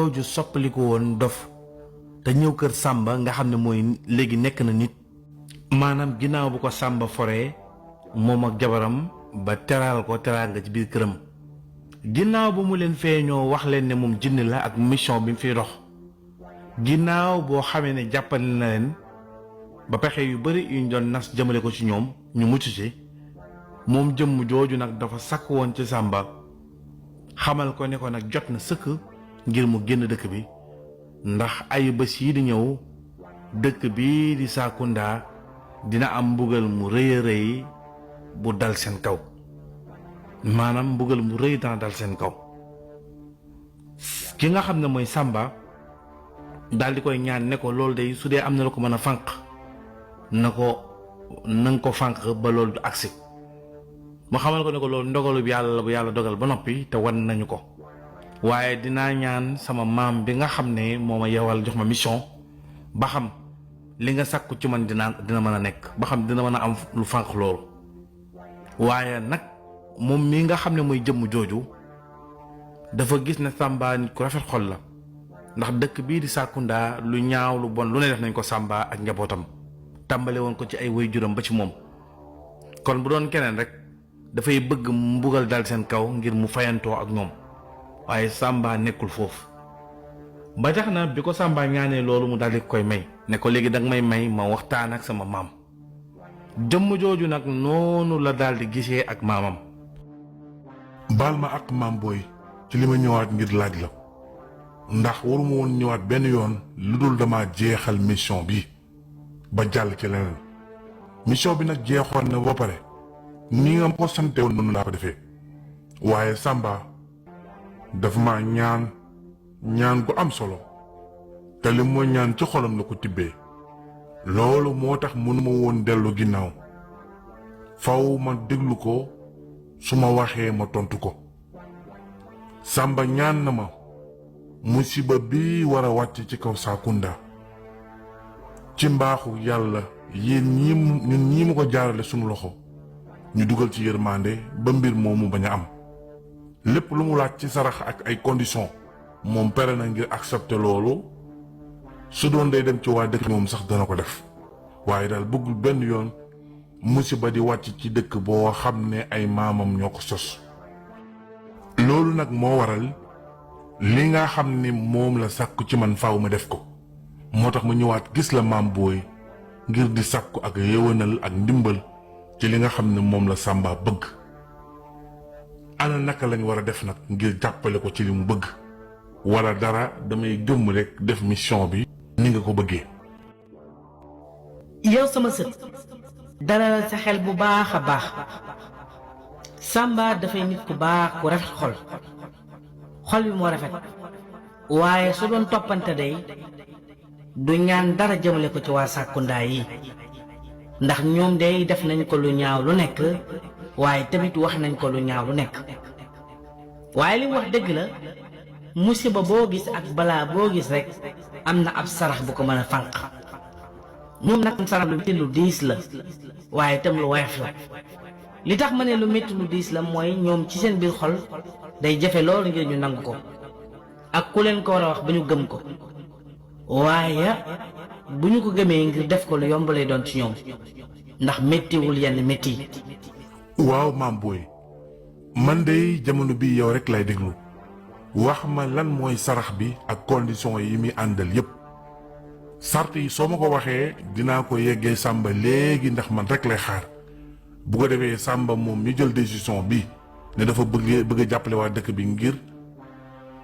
ndaw ju soppaliku woon dof te ñëw kër Samba nga xam ne mooy léegi nekk na nit maanaam ginnaaw bu ko Samba foree moom ak jabaram ba teral ko teral nga ci biir këram ginnaaw bu mu leen feeñoo wax leen ne moom jinne la ak mission bi mu fiy dox ginnaaw boo xamee ne jàppale na leen ba pexe yu bari yuñ doon nas jëmale ko ci ñoom ñu mucc ci moom jëmm jooju nag dafa sakk woon ci Samba xamal ko ne ko nag jot na sëkk ngir mu génn dëkk bi ndax ay bés yi di ñëw dëkk bi di Sakounda dina am mbugal mu rëy a rëy bu dal seen kaw maanaam mbugal mu rëy dana dal seen kaw ki nga xam ne mooy Samba daal di koy ñaan ne ko loolu day su dee am na la ko mën a fànq na nga ko fànq ba loolu du agsi mu xamal ko ne ko loolu ndogalu bi yàlla la bu yàlla dogal ba noppi te wan nañu ko waaye dinaa ñaan sama maam bi nga xam ne moo ma yewal jox ma mission ba xam li nga sàkku ci man dina mën a nekk ba xam dina mën a am lu fànq loolu waaye nag moom mii nga xam ne mooy jëmm jooju dafa gis ne Samba nit ku rafet xol la ndax dëkk bii di Sakounda lu ñaaw lu bon lu ne def nañ ko Samba ak njabootam tàmbale woon ko ci ay waajuram ba ci moom kon bu doon keneen rek dafay bëgg mbugal dal seen kaw ngir mu fayantoo ak ñoom waaye Samba nekkul foofu ba tax na bi ko Samba ñaanee loolu mu daldi koy may ne ko léegi danga may ma waxtaan ak sama maam jëmm jooju nag noonu la daldi gisee ak maamam. baal ma ak maam booy ci li ma ñëwaat ngir laaj la ndax waruma woon ñëwaat benn yoon lu dul dama jeexal mission bi ba jàll ci leneen mission bi nag jeexoon na ba pare ni nga ma ko sante woon noonu laa ko defee waaye Samba dafa ma ñaan gu am solo te li ma ñaan ci xolam la ko tibbee loolu moo tax mënuma woon dellu ginnaaw faw ma déglu ko su ma waxee ma tontu ko Samba ñaan na ma musiba bi war a wàcc ci kaw Sakounda ci mbaaxu yàlla ñun ñii mu ko jaarale sunu loxo ñu dugal ci yërmande ba mbir moomu bañ a am lépp lu mu laaj ci sarax ak ay conditions moom pere na ngir accepter loolu su doon day dem ci waa dëkk moom sax dana ko def waaye daal bëggul benn yoon musiba di wàcc ci dëkk boo xam ne ay maamam ñoo ko sos loolu nag moo waral li nga xam ne moom la sàkku ci man faaw ma def ko moo tax ma ñëwaat gis la maam booy ngir di sàkku ak yëwanal ak ndimbal ci li nga xam ne moom la Samba bëgg ana naka lañ war a def nag ngir jàppale ko ci li mu bëgg wala dara damay gëmm rek def mission bi ni nga ko bëggee. yow sama sët dalal sa xel bu baax a baax Samba dafay nit ku baax ku rafet xol bi moo rafet waaye su doon toppante day du ñaan dara jëmale ko ci waa Sakounda yi ndax ñoom day def nañ ko lu ñaaw lu nekk waaye tamit wax nañ ko lu ñaaw lu nekk waaye li mu wax dëgg la musiba boo gis ak balaa boo gis rek am na ab sarax bu ko mën a fànq ñoom nag sarax lu métti lu diis la waaye tam lu woyof la li tax ma ne lu métti lu diis la mooy ñoom ci seen biir xol day jafe loolu ngir ñu nangu ko ak ku leen ko war a wax ba ñu gëm ko waaye bu ñu ko gëmee ngir def ko lu yomb lay doon ci ñoom ndax méttiwul yenn métti. waaw maam booy man de jamono bi yow rek lay déglu wax ma lan mooy sarax bi ak condition yi muy àndal yépp sart yi soo ma ko waxee dinaa ko yeggee Samba léegi ndax man rek lay xaar bu ko defee Samba moom mi jël décision bi ne dafa bëgg a jàppale waa dëkk bi ngir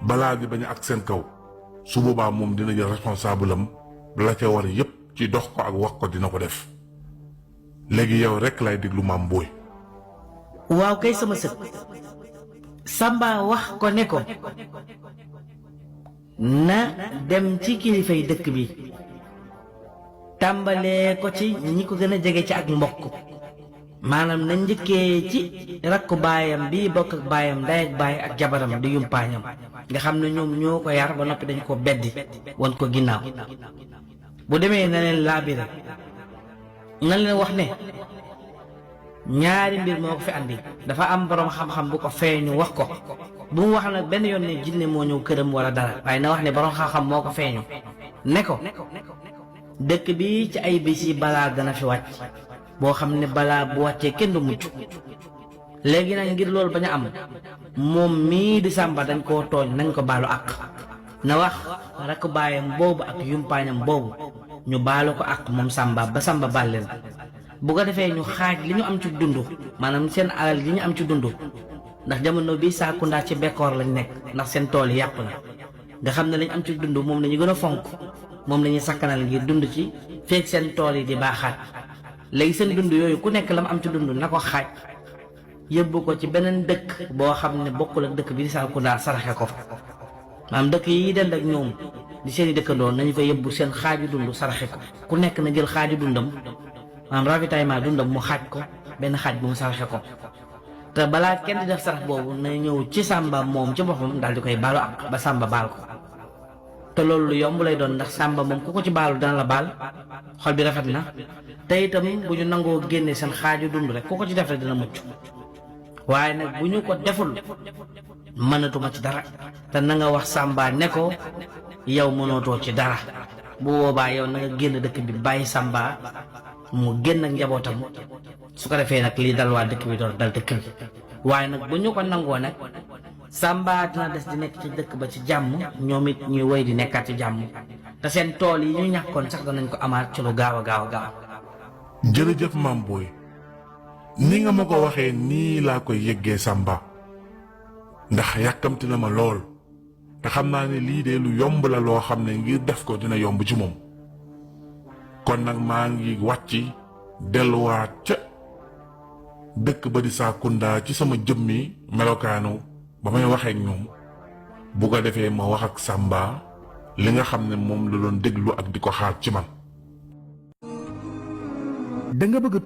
balaa bi bañ a ak seen kaw su boobaa moom dina jël responsable am la ca war yépp ci dox ko ak wax ko dina ko def léegi yow rek lay déglu maam booy. waaw kay sama sët Samba wax ko ne ko na dem ci kilifay dëkk bi tàmbalee ko ci ñi ko gën a jege ci ak mbokk maanaam na njëkkee ci rakku baayam bi bokk ak baayam ndey ak baay ak jabaram di yumpaañam nga xam ne ñoom ñoo ko yar ba noppi dañ ko beddi won ko ginnaaw bu demee na leen laabire na leen wax ne ñaari mbir moo ko fi andi dafa am boroom xam-xam bu ko feeñu wax ko bu mu wax nag benn yoon ne jinne moo ñëw këram wala dara waaye na wax ne borom xam-xam moo ko feeñu ne ko dëkk bi ci ay bis yi balaa dana fi wàcc boo xam ne balaa bu wàccee kenn du mucc léegi nag ngir loolu bañ a am moom mii di Samba dañ koo tooñ nañ ko baalu àq na wax rakk baayam boobu ak yumpaañam boobu ñu baalu ko àq moom Samba ba Samba baal leen bu ko defee ñu xaaj li ñu am ci dund maanaam seen alal li ñu am ci dund ndax jamono bi Saakunda ci bekkoor lañ nekk ndax seen tool yi yàqu na nga xam ne lañ am ci dund moom la ñu gën a fonk moom la ñuy sakkanal ngir dund ci feek seen tool yi di baaxaat léegi seen dund yooyu ku nekk la mu am ci dund na ko xaaj yóbbu ko ci beneen dëkk boo xam ne bokkul ak dëkk bi di Saakunda saraxe ko fa maanaam dëkk yi dend ak ñoom di seen i dëkkandoo nañu fa yóbbu seen xaaju dund saraxe ko ku nekk na jël xaaju dundam maanaam ravitaillement dundam mu xaaj ko benn xaaj bu mu saraxe ko te balaa kenn di def sarax boobu na ñëw ci Samba moom ci boppam daal di koy baalu ak ba Samba baal ko te loolu lu yomb lay doon ndax Samba moom ku ko ci baalu dana la baal xol bi rafet na te itam bu ñu nangoo génne seen xaaju dund rek ku ko ci def rek dina mucc waaye nag bu ñu ko deful mënatuma ci dara te na nga wax Samba ne ko yow mënootoo ci dara bu boobaa yow na nga génn dëkk bi bàyyi Samba mu génn ak njabootam su ko defee nag lii dal waa dëkk bi doon dal dëkk bi waaye nag bu ñu ko nangoo nag Samba dina des di nekk ci dëkk ba ci jàmm ñoom it ñuy woy di nekkaat ci jàmm te seen tool yi ñu ñàkkoon sax danañ ko amaat ci lu gaaw a gaaw a gaaw. jërëjëf Mame Boye ni nga ma ko waxee nii laa koy yëggee Samba ndax yàkkamti na ma lool te xam naa ne lii de lu yomb la loo xam ne ngir def ko dina yomb ci moom kon nag maa ngi wàcc delluwaat ca dëkk ba di Saakunda ci sama jëmmi melokaanu ba may waxee ak ñoom bu ko defee ma wax ak Samba li nga xam ne moom la doon déglu ak di ko xaar ci man. da nga bëgg